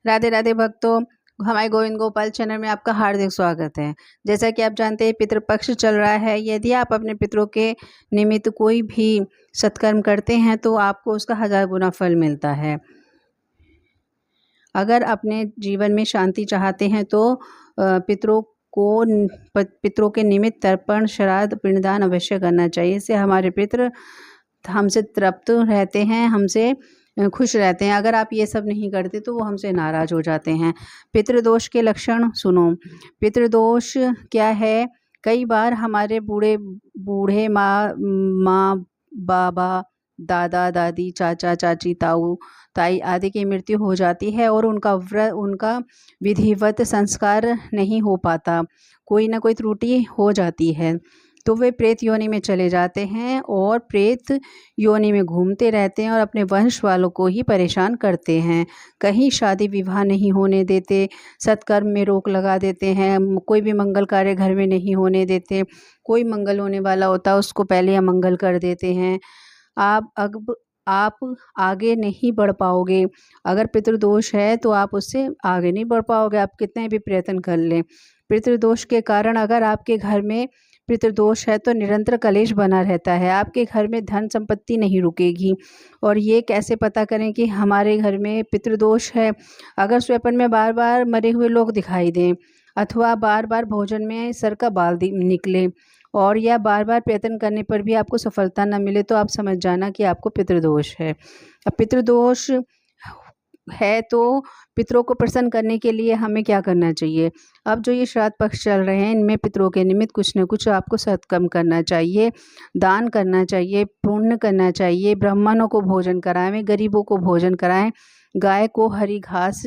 राधे राधे भक्तों, हमारे गोविंद गोपाल चैनल में आपका हार्दिक स्वागत है। जैसा कि आप जानते हैं पितृपक्ष चल रहा है। यदि आप अपने पितरों के निमित्त कोई भी सत्कर्म करते हैं तो आपको उसका 1000 गुना फल मिलता है। अगर अपने जीवन में शांति चाहते हैं तो पितरों के निमित्त तर्पण, श्राद्ध, पिंडदान अवश्य करना चाहिए। इससे हमारे पितृ हमसे तृप्त रहते हैं, हमसे खुश रहते हैं। अगर आप ये सब नहीं करते तो वो हमसे नाराज़ हो जाते हैं। पितृदोष के लक्षण सुनो। पितृदोष क्या है? कई बार हमारे बूढ़े माँ बाबा, दादा दादी, चाचा चाची, ताऊ ताई आदि की मृत्यु हो जाती है और उनका विधिवत संस्कार नहीं हो पाता, कोई ना कोई त्रुटि हो जाती है, तो वे प्रेत योनि में चले जाते हैं और प्रेत योनि में घूमते रहते हैं और अपने वंश वालों को ही परेशान करते हैं। कहीं शादी विवाह नहीं होने देते, सत्कर्म में रोक लगा देते हैं, कोई भी मंगल कार्य घर में नहीं होने देते। कोई मंगल होने वाला होता है उसको पहले अमंगल कर देते हैं। आप आगे नहीं बढ़ पाओगे। अगर पितृदोष है तो आप उससे आगे नहीं बढ़ पाओगे, आप कितने भी प्रयत्न कर लें। पितृदोष के कारण अगर आपके घर में पितृदोष है तो निरंतर कलेश बना रहता है, आपके घर में धन संपत्ति नहीं रुकेगी। और ये कैसे पता करें कि हमारे घर में पितृदोष है? अगर स्वप्न में बार बार मरे हुए लोग दिखाई दें, अथवा बार बार भोजन में सर का बाल निकले, और या बार बार प्रयत्न करने पर भी आपको सफलता न मिले, तो आप समझ जाना कि आपको पितृदोष है। अब पितृदोष है तो पितरों को प्रसन्न करने के लिए हमें क्या करना चाहिए? अब जो ये श्राद्ध पक्ष चल रहे हैं इनमें पितरों के निमित्त कुछ न कुछ आपको सत्कर्म करना चाहिए, दान करना चाहिए, पुण्य करना चाहिए, ब्राह्मणों को भोजन कराएं, गरीबों को भोजन कराएं, गाय को हरी घास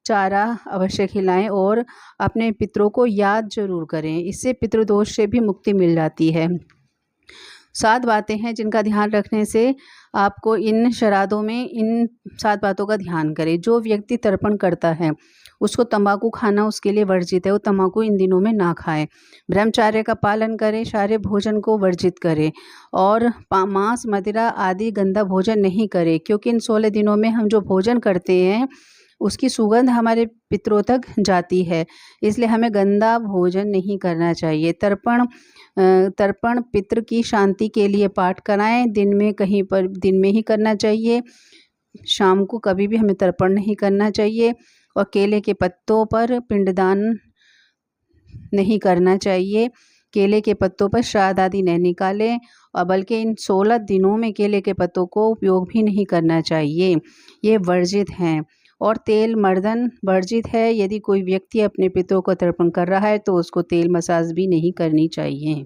चारा अवश्य खिलाएं और अपने पितरों को याद जरूर करें। इससे पितृदोष से भी मुक्ति मिल जाती है। 7 बातें हैं जिनका ध्यान रखने से आपको इन श्राद्धों में इन 7 बातों का ध्यान करें। जो व्यक्ति तर्पण करता है उसको तंबाकू खाना उसके लिए वर्जित है, वो तंबाकू इन दिनों में ना खाए। ब्रह्मचार्य का पालन करें, सारे भोजन को वर्जित करें और मांस, मदिरा आदि गंदा भोजन नहीं करें, क्योंकि इन 16 दिनों में हम जो भोजन करते हैं उसकी सुगंध हमारे पितरों तक जाती है, इसलिए हमें गंदा भोजन नहीं करना चाहिए। तर्पण पितृ की शांति के लिए पाठ कराएं, दिन में ही करना चाहिए, शाम को कभी भी हमें तर्पण नहीं करना चाहिए। और केले के पत्तों पर पिंडदान नहीं करना चाहिए, केले के पत्तों पर श्राद्ध आदि नहीं निकालें, और बल्कि इन 16 दिनों में केले के पत्तों को उपयोग भी नहीं करना चाहिए, ये वर्जित हैं। और तेल मर्दन वर्जित है। यदि कोई व्यक्ति अपने पितरों को तर्पण कर रहा है तो उसको तेल मसाज भी नहीं करनी चाहिए।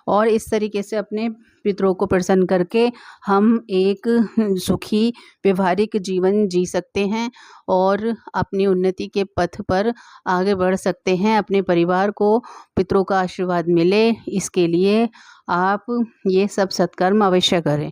और इस तरीके से अपने पितरों को प्रसन्न करके हम एक सुखी व्यवहारिक जीवन जी सकते हैं और अपनी उन्नति के पथ पर आगे बढ़ सकते हैं। अपने परिवार को पितरों का आशीर्वाद मिले, इसके लिए आप ये सब सत्कर्म अवश्य करें।